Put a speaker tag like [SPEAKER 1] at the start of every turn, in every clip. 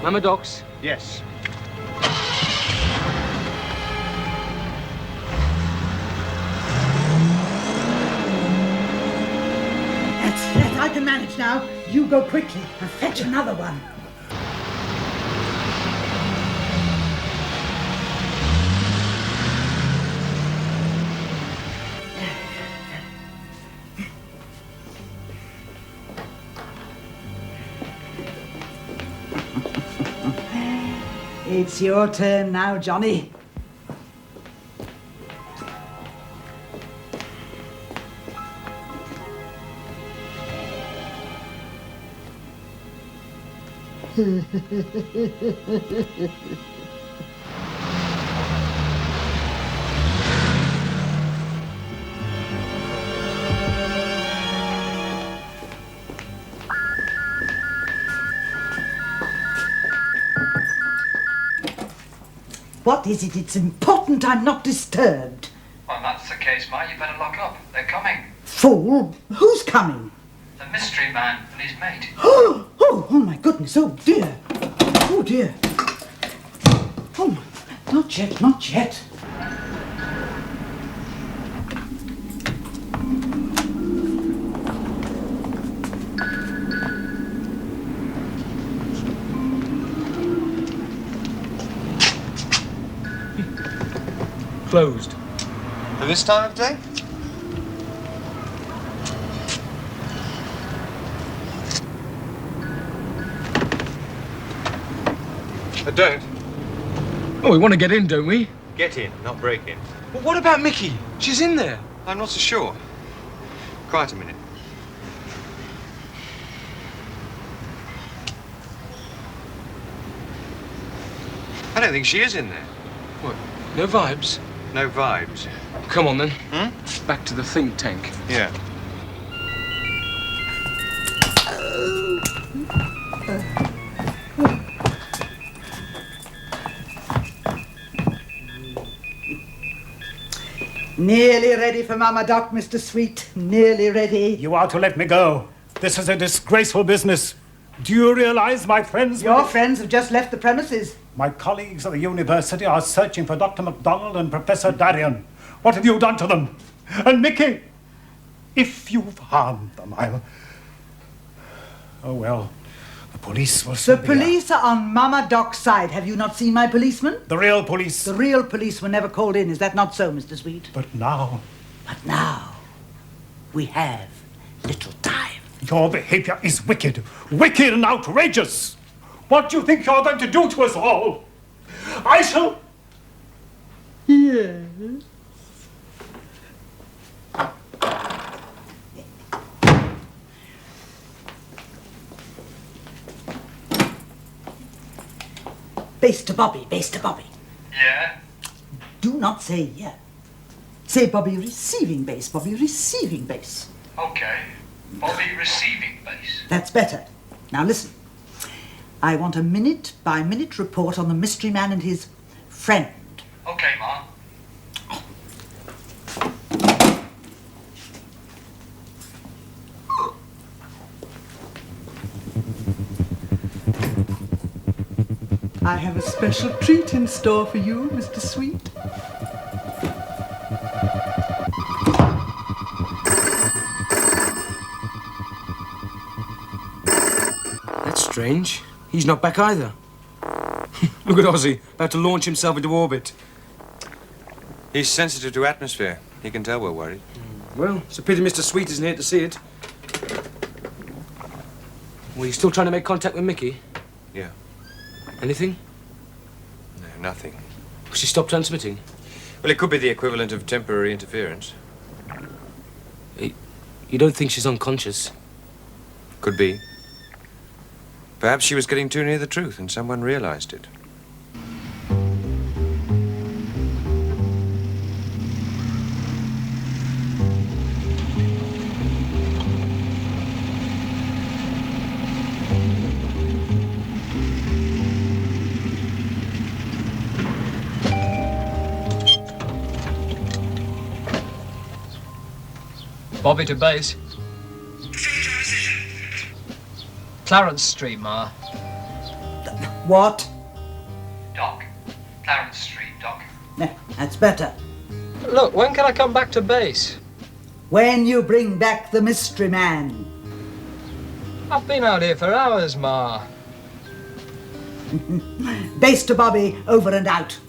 [SPEAKER 1] Mama Docs?
[SPEAKER 2] Yes.
[SPEAKER 3] That's it. I can manage now. You go quickly and fetch another one. It's your turn now, Johnny. What is it? It's important I'm not disturbed.
[SPEAKER 4] Well, that's the case, Ma. You better lock up. They're coming.
[SPEAKER 3] Fool! Who's coming?
[SPEAKER 4] The mystery man and his mate.
[SPEAKER 3] Oh my goodness, oh dear. Oh dear. Oh, not yet, not yet.
[SPEAKER 1] Closed.
[SPEAKER 2] For this time of day? Don't.
[SPEAKER 1] Oh, we want to get in, don't we?
[SPEAKER 2] Get in, not break in.
[SPEAKER 1] Well, what about Mikki? She's in there.
[SPEAKER 2] I'm not so sure. Quiet a minute. I don't think she is in there.
[SPEAKER 1] What? No vibes?
[SPEAKER 2] No vibes.
[SPEAKER 1] Come on, then. Back to the think tank.
[SPEAKER 2] Yeah.
[SPEAKER 3] Nearly ready for Mama Doc, Mr. Sweet. Nearly ready.
[SPEAKER 5] You are to let me go. This is a disgraceful business. Do you realize my friends...
[SPEAKER 3] Your friends have just left the premises.
[SPEAKER 5] My colleagues at the university are searching for Dr. MacDonald and Professor Darien. What have you done to them? And Mikki, if you've harmed them, I'll... Oh, well, the police will soon
[SPEAKER 3] The
[SPEAKER 5] be
[SPEAKER 3] police are on Mama Doc's side. Have you not seen my policeman?
[SPEAKER 5] The real police.
[SPEAKER 3] The real police were never called in. Is that not so, Mr. Sweet?
[SPEAKER 5] But now...
[SPEAKER 3] But now, we have little time.
[SPEAKER 5] Your behavior is wicked. Wicked and outrageous. What do you think you're going to do to us all? I shall...
[SPEAKER 3] Yes. Base to Bobby, base to Bobby.
[SPEAKER 4] Yeah?
[SPEAKER 3] Do not say yeah. Say Bobby receiving base, Bobby receiving base.
[SPEAKER 4] Okay. Bobby receiving base.
[SPEAKER 3] That's better. Now listen. I want a minute-by-minute report on the mystery man and his friend.
[SPEAKER 4] Okay, Ma.
[SPEAKER 3] I have a special treat in store for you, Mr. Sweet.
[SPEAKER 1] That's strange. He's not back either. Look at Ozzy, about to launch himself into orbit.
[SPEAKER 2] He's sensitive to atmosphere. He can tell we're worried.
[SPEAKER 1] Well, it's a pity Mr. Sweet isn't here to see it. Well, you still trying to make contact with Mikki?
[SPEAKER 2] Yeah.
[SPEAKER 1] Anything?
[SPEAKER 2] No, nothing.
[SPEAKER 1] She stopped transmitting?
[SPEAKER 2] Well, it could be the equivalent of temporary interference.
[SPEAKER 1] You don't think she's unconscious?
[SPEAKER 2] Could be. Perhaps she was getting too near the truth and someone realized it.
[SPEAKER 6] Bobby to base. Clarence Street, Ma.
[SPEAKER 3] What?
[SPEAKER 4] Doc. Clarence Street, Doc.
[SPEAKER 3] That's better.
[SPEAKER 6] Look, when can I come back to base?
[SPEAKER 3] When you bring back the mystery man.
[SPEAKER 6] I've been out here for hours, Ma.
[SPEAKER 3] Base to Bobby, over and out.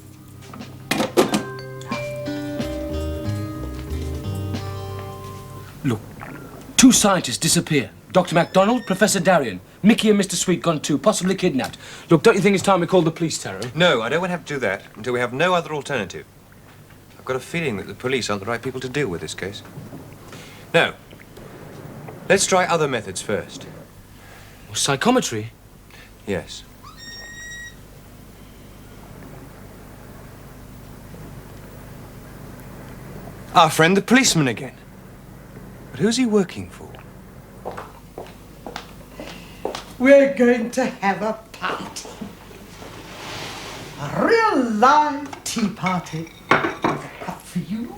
[SPEAKER 1] Look, 2 scientists disappear. Dr. MacDonald, Professor Darien. Mickey and Mr. Sweet gone too, possibly kidnapped. Look, don't you think it's time we called the police, Taro?
[SPEAKER 2] No, I don't want to have to do that until we have no other alternative. I've got a feeling that the police aren't the right people to deal with this case. No. Let's try other methods first.
[SPEAKER 1] Psychometry?
[SPEAKER 2] Yes. Our friend the policeman again. But who's he working for?
[SPEAKER 3] We're going to have a party. A real live tea party. With a cup for you,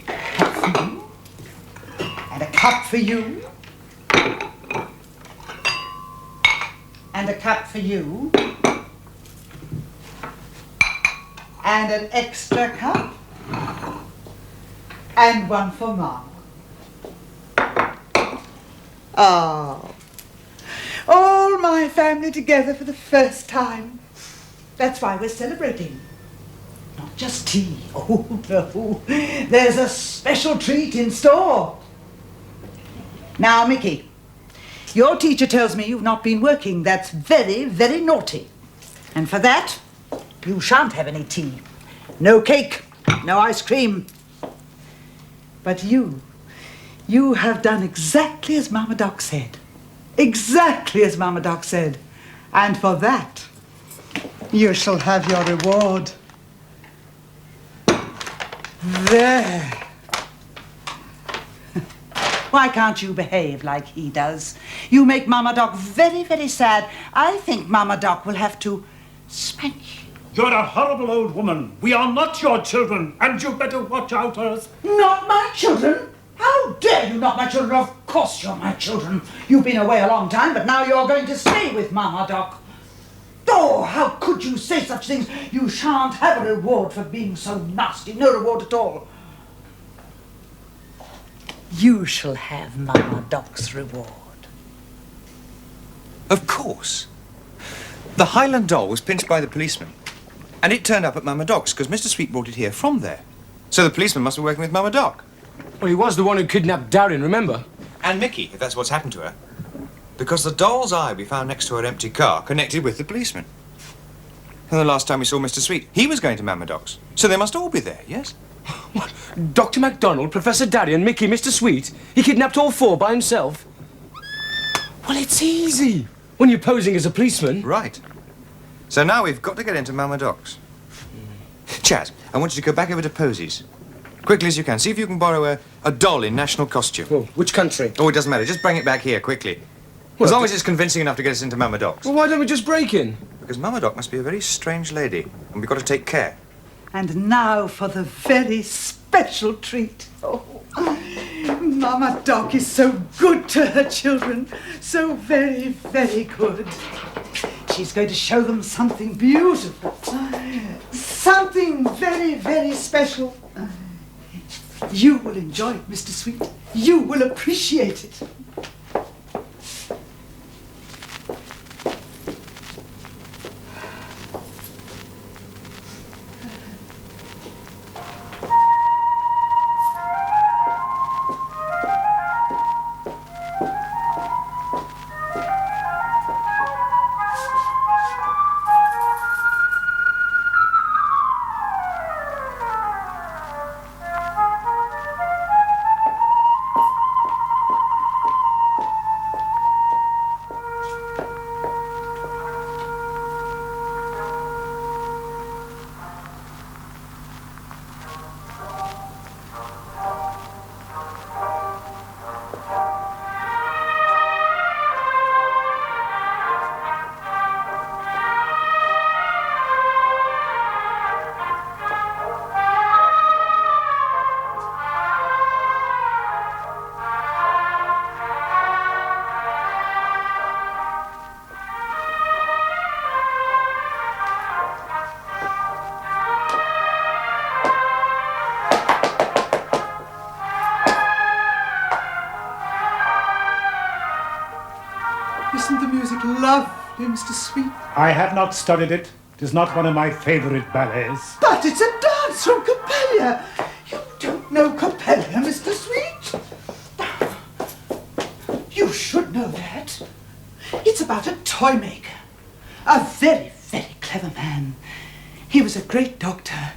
[SPEAKER 3] a cup for you, and a cup for you, and a cup for you, and an extra cup, and one for Mom. Oh. All my family together for the first time. That's why we're celebrating. Not just tea. Oh, no. There's a special treat in store. Now, Mickey, your teacher tells me you've not been working. That's very, very naughty. And for that, you shan't have any tea. No cake, no ice cream. But you have done exactly as Mama Doc said. Exactly as Mama Doc said. And for that, you shall have your reward. There. Why can't you behave like he does? You make Mama Doc very, very sad. I think Mama Doc will have to spank you.
[SPEAKER 5] You're a horrible old woman. We are not your children, and you better watch out for us.
[SPEAKER 3] Not my children? How dare you not my children? Of course you're my children. You've been away a long time, but now you're going to stay with Mama Doc. Oh, how could you say such things? You shan't have a reward for being so nasty. No reward at all. You shall have Mama Doc's reward.
[SPEAKER 2] Of course. The Highland doll was pinched by the policeman, and it turned up at Mama Doc's because Mr. Sweet brought it here from there. So the policeman must be working with Mama Doc.
[SPEAKER 1] Well, he was the one who kidnapped Darien, remember?
[SPEAKER 2] And Mickey, if that's what's happened to her. Because the doll's eye we found next to her empty car connected with the policeman. And the last time we saw Mr. Sweet, he was going to Mama Doc's. So they must all be there, yes?
[SPEAKER 1] What? Dr. MacDonald, Professor Darien, Mickey, Mr. Sweet? He kidnapped all 4 by himself? Well, it's easy when you're posing as a policeman.
[SPEAKER 2] Right. So now we've got to get into Mama Doc's. Chaz, I want you to go back over to Posey's. Quickly as you can. See if you can borrow a doll in national costume.
[SPEAKER 1] Well, which country?
[SPEAKER 2] Oh, it doesn't matter. Just bring it back here, quickly.
[SPEAKER 1] Well,
[SPEAKER 2] as long as it's convincing enough to get us into Mama Doc's.
[SPEAKER 1] Well, why don't we just break in?
[SPEAKER 2] Because Mama Doc must be a very strange lady, and we've got to take care.
[SPEAKER 3] And now for the very special treat. Oh, Mama Doc is so good to her children. So very, very good. She's going to show them something beautiful. Something very, very special. You will enjoy it, Mr. Sweet. You will appreciate it. lovely, Mr. Sweet.
[SPEAKER 5] I have not studied it. It is not one of my favorite ballets.
[SPEAKER 3] But it's a dance from Coppelia. You don't know Coppelia, Mr. Sweet? You should know that. It's about a toy maker. A very, very clever man. He was a great doctor,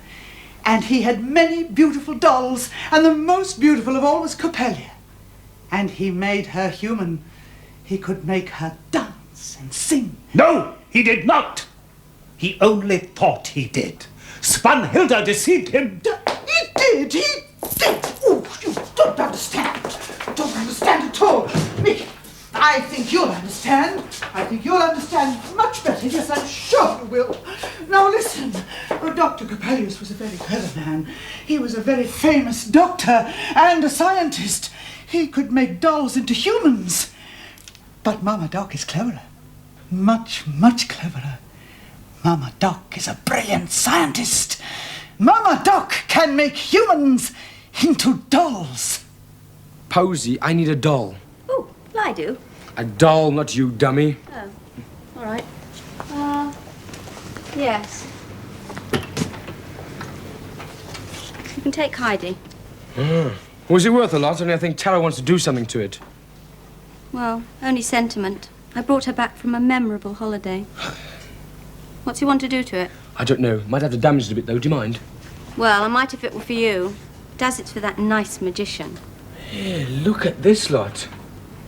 [SPEAKER 3] and he had many beautiful dolls, and the most beautiful of all was Coppelia. And he made her human. He could make her dance and sing.
[SPEAKER 5] No, he did not. He only thought he did. Svanhilda deceived him.
[SPEAKER 3] He did! He did! Oh, you don't understand. Don't understand at all. Mickey, I think you'll understand. I think you'll understand much better. Yes, I'm sure you will. Now listen. Dr. Coppelius was a very clever man. He was a very famous doctor and a scientist. He could make dolls into humans. But Mama Doc is cleverer. Much, much cleverer. Mama Doc is a brilliant scientist. Mama Doc can make humans into dolls.
[SPEAKER 1] Posy, I need a doll.
[SPEAKER 7] Oh, well, I do.
[SPEAKER 1] A doll, not you, dummy.
[SPEAKER 7] Oh, all right. Yes. You can take Heidi.
[SPEAKER 1] Was it worth a lot? Only I think Tara wants to do something to it.
[SPEAKER 7] Well, only sentiment. I brought her back from a memorable holiday. What's he want to do to it?
[SPEAKER 1] I don't know. Might have to damage it a bit, though. Do you mind?
[SPEAKER 7] Well, I might if it were for you. Does it's for that nice magician.
[SPEAKER 1] Yeah, look at this lot.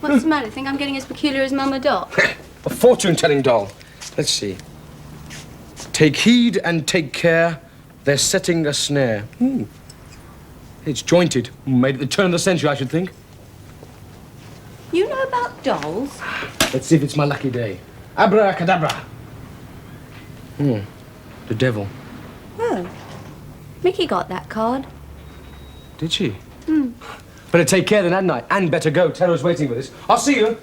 [SPEAKER 7] What's the matter? Think I'm getting as peculiar as Mama Doc?
[SPEAKER 1] A fortune-telling doll. Let's see. Take heed and take care. They're setting a snare. It's jointed. Made at the turn of the century, I should think.
[SPEAKER 7] You know about dolls?
[SPEAKER 1] Let's see if it's my lucky day. Abracadabra. The devil.
[SPEAKER 7] Oh. Mickey got that card.
[SPEAKER 1] Did she? Better take care then, hadn't I? And better go. Tara's waiting with us. I'll see you.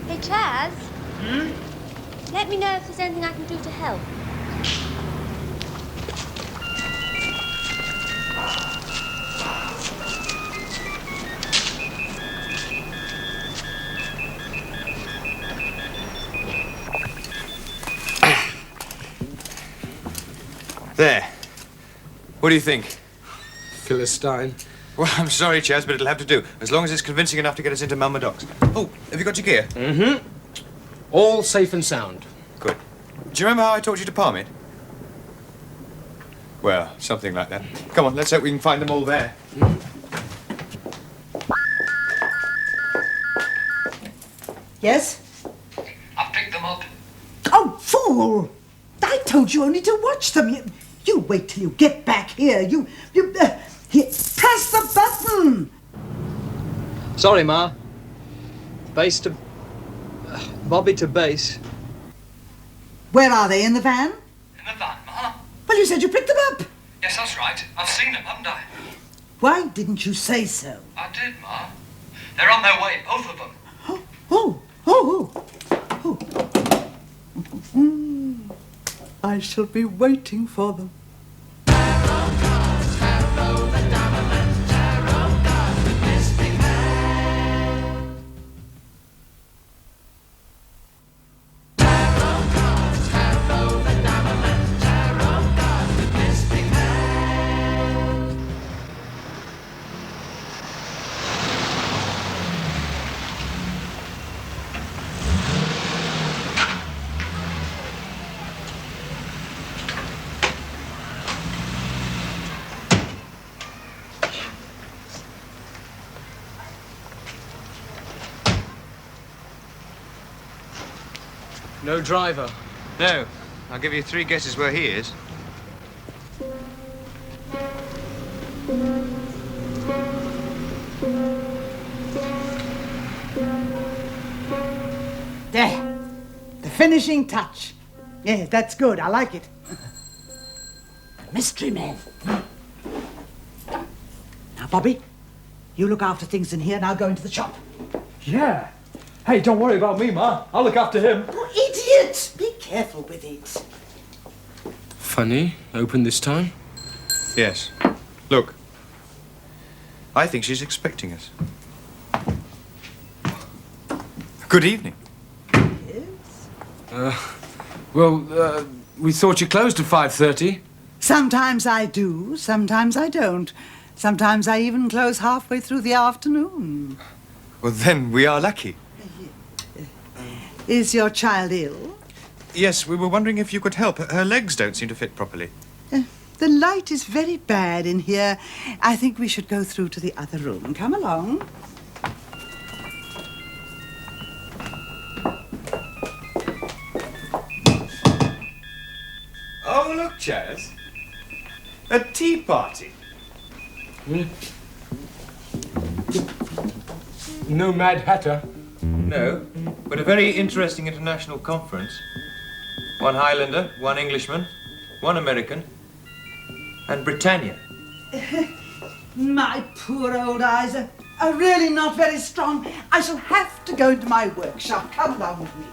[SPEAKER 7] Hey, Chaz. Let me know if there's anything I can do to help.
[SPEAKER 2] There. What do you think?
[SPEAKER 1] Philistine.
[SPEAKER 2] Well, I'm sorry, Chaz, but it'll have to do. As long as it's convincing enough to get us into Mama Doc's. Oh, have you got your gear?
[SPEAKER 1] All safe and sound.
[SPEAKER 2] Good. Do you remember how I taught you to palm it? Well, something like that. Come on, let's hope we can find them all there.
[SPEAKER 3] Yes?
[SPEAKER 4] I've picked them up.
[SPEAKER 3] Oh, fool! I told you only to watch them. You wait till you get back here. Here, press the button!
[SPEAKER 6] Sorry, Ma. Bass to... Bobby to bass.
[SPEAKER 3] Where are they, in the van?
[SPEAKER 4] In the van, Ma?
[SPEAKER 3] Well, you said you picked them up.
[SPEAKER 4] Yes, that's right. I've seen them, haven't I?
[SPEAKER 3] Why didn't you say so?
[SPEAKER 4] I did, Ma. They're on their way, both of them.
[SPEAKER 3] I shall be waiting for them.
[SPEAKER 1] No driver.
[SPEAKER 2] No. I'll give you 3 guesses where he is.
[SPEAKER 3] There. The finishing touch. Yes, that's good. I like it. The mystery man. Now, Bobby, you look after things in here and I'll go into the shop.
[SPEAKER 6] Yeah. Hey, don't worry about me, Ma. I'll look after him.
[SPEAKER 3] Oh, idiot! Be careful with it.
[SPEAKER 1] Funny. Open this time.
[SPEAKER 2] Yes. Look. I think she's expecting us. Good evening.
[SPEAKER 3] Yes?
[SPEAKER 1] We thought you closed at 5:30.
[SPEAKER 3] Sometimes I do, sometimes I don't. Sometimes I even close halfway through the afternoon.
[SPEAKER 2] Well, then we are lucky.
[SPEAKER 3] Is your child ill?
[SPEAKER 2] Yes, we were wondering if you could help. Her legs don't seem to fit properly.
[SPEAKER 3] The light is very bad in here. I think we should go through to the other room. Come along.
[SPEAKER 2] Oh, look, Chaz. A tea party.
[SPEAKER 1] No Mad Hatter.
[SPEAKER 2] No, but a very interesting international conference. One Highlander, one Englishman, one American, and Britannia.
[SPEAKER 3] My poor old eyes are really not very strong. I shall have to go into my workshop. Come along with me.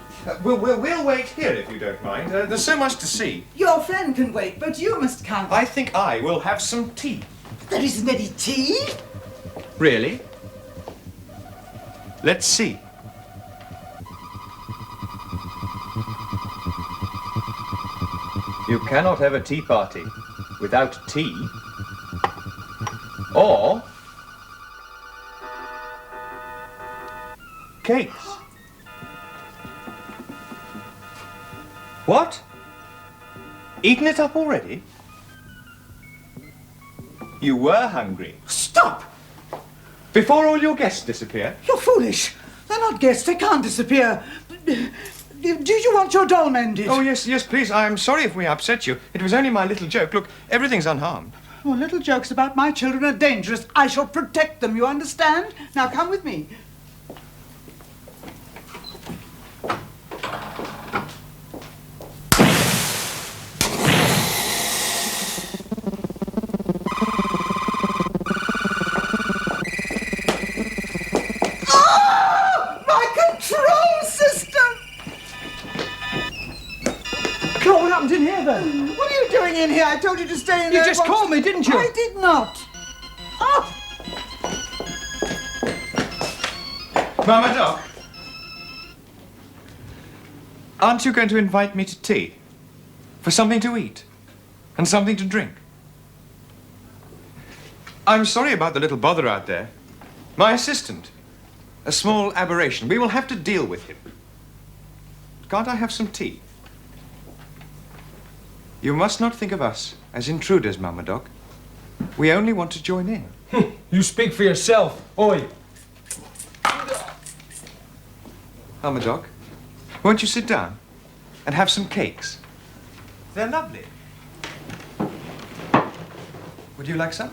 [SPEAKER 2] We'll wait here if you don't mind. There's so much to see.
[SPEAKER 3] Your friend can wait, but you must come.
[SPEAKER 2] I think I will have some tea.
[SPEAKER 3] There isn't any tea.
[SPEAKER 2] Really? Let's see. You cannot have a tea party without tea. Or cakes. What? Eaten it up already? You were hungry.
[SPEAKER 3] Stop!
[SPEAKER 2] Before all your guests disappear?
[SPEAKER 3] You're foolish. They're not guests. They can't disappear. Do you want your doll mended?
[SPEAKER 2] Oh, yes, please. I'm sorry if we upset you. It was only my little joke. Look, everything's unharmed.
[SPEAKER 3] Well, little jokes about my children are dangerous. I shall protect them, you understand? Now come with me.
[SPEAKER 1] What happened in here, then?
[SPEAKER 3] What are you doing in here? I told you to stay in
[SPEAKER 1] You
[SPEAKER 3] there.
[SPEAKER 1] just called me, didn't you?
[SPEAKER 3] I did not. Oh!
[SPEAKER 2] Mama Doc, aren't you going to invite me to tea? For something to eat and something to drink? I'm sorry about the little bother out there. My assistant. A small aberration. We will have to deal with him. Can't I have some tea? You must not think of us as intruders, Mama Doc. We only want to join in.
[SPEAKER 1] You speak for yourself. Oi.
[SPEAKER 2] Mama Doc, won't you sit down and have some cakes? They're lovely. Would you like some?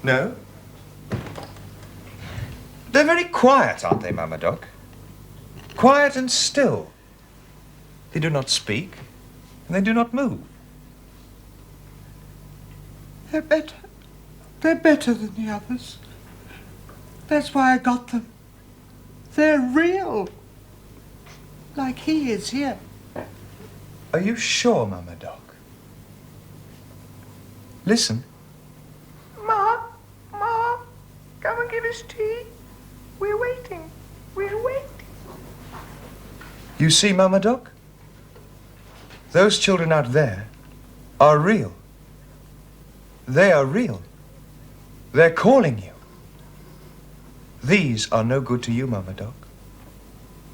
[SPEAKER 2] No? They're very quiet, aren't they, Mama Doc? Quiet and still. They do not speak, and they do not move.
[SPEAKER 3] They're better. They're better than the others. That's why I got them. They're real. Like he is here.
[SPEAKER 2] Are you sure, Mama Doc? Listen.
[SPEAKER 3] Ma, come and give us tea. We're waiting. We're waiting.
[SPEAKER 2] You see, Mama Doc? Those children out there are real. They are real. They're calling you. These are no good to you, Mama Doc.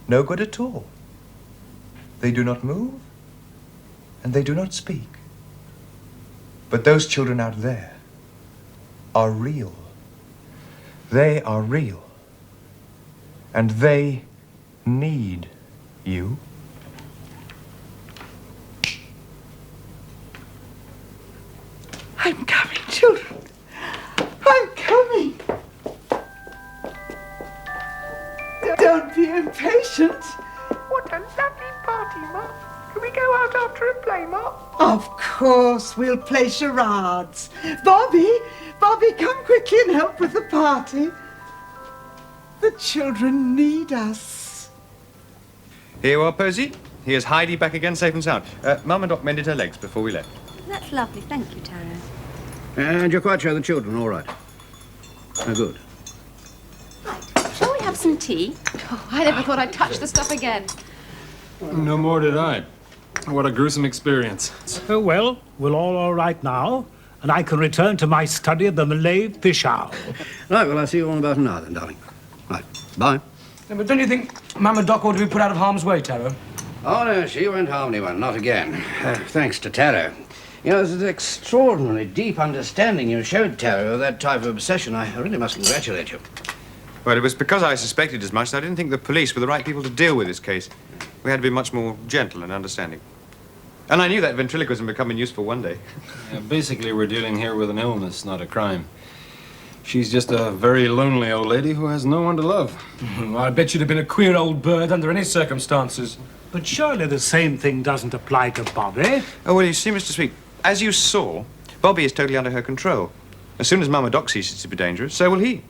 [SPEAKER 2] No good at all. They do not move, and they do not speak. But those children out there are real. They are real. And they need you.
[SPEAKER 3] I'm coming, children. I'm coming. Don't be impatient.
[SPEAKER 8] What a lovely party, Ma. Can we go out after a play, Ma?
[SPEAKER 3] Of course, we'll play charades. Bobby, come quickly and help with the party. The children need us.
[SPEAKER 2] Here you are, Posy. Here's Heidi back again, safe and sound. Mum and Doc mended her legs before we left.
[SPEAKER 7] That's lovely. Thank you, Taro.
[SPEAKER 9] And you're quite sure the children are all right? Oh, good.
[SPEAKER 7] Shall we have some tea?
[SPEAKER 10] Oh, I never thought I'd touch the stuff again.
[SPEAKER 6] No more did I. What a gruesome experience.
[SPEAKER 5] Oh, well, we're all right now, and I can return to my study of the Malay fish owl.
[SPEAKER 9] Right, well, I'll see you all in about an hour then, darling. Right, bye.
[SPEAKER 1] Yeah, but don't you think Mama Doc ought to be put out of harm's way, Taro?
[SPEAKER 9] Oh, no, she won't harm anyone, not again. Thanks to Taro. You know, there's an extraordinarily deep understanding you showed, Taro, of that type of obsession. I really must congratulate you.
[SPEAKER 2] Well, it was because I suspected as much that I didn't think the police were the right people to deal with this case. We had to be much more gentle and understanding. And I knew that ventriloquism would come in useful one day.
[SPEAKER 6] Yeah, basically, we're dealing here with an illness, not a crime. She's just a very lonely old lady who has no one to love.
[SPEAKER 1] I bet you'd have been a queer old bird under any circumstances.
[SPEAKER 5] But surely the same thing doesn't apply to Bobby.
[SPEAKER 2] Oh, well, you see, Mr. Sweet, as you saw, Bobby is totally under her control. As soon as Mama Doc ceases to be dangerous, so will he.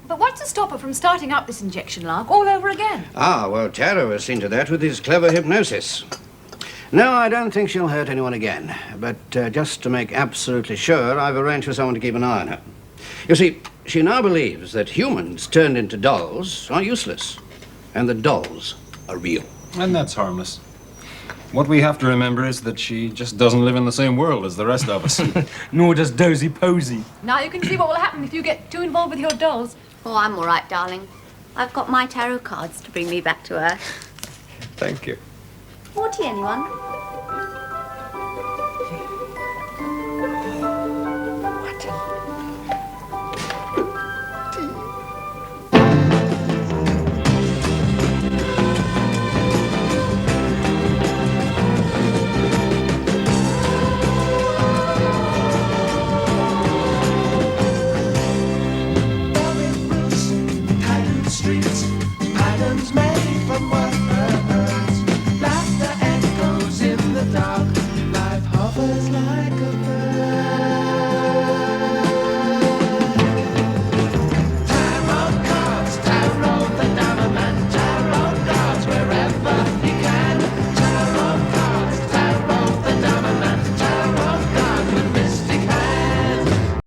[SPEAKER 10] But what's to stop her from starting up this injection lark all over again?
[SPEAKER 9] Ah, well, Taro has seen to that with his clever hypnosis. No, I don't think she'll hurt anyone again. But just to make absolutely sure, I've arranged for someone to keep an eye on her. You see, she now believes that humans turned into dolls are useless, and that dolls are real.
[SPEAKER 6] And that's harmless. What we have to remember is that she just doesn't live in the same world as the rest of us.
[SPEAKER 1] Nor does Dozy Posy.
[SPEAKER 10] Now you can see what will happen if you get too involved with your dolls.
[SPEAKER 7] Oh, I'm all right, darling. I've got my tarot cards to bring me back to Earth.
[SPEAKER 2] Thank you.
[SPEAKER 7] More tea, anyone?
[SPEAKER 11] Patterns made from words. Laughter echoes in the dark. Life hovers like a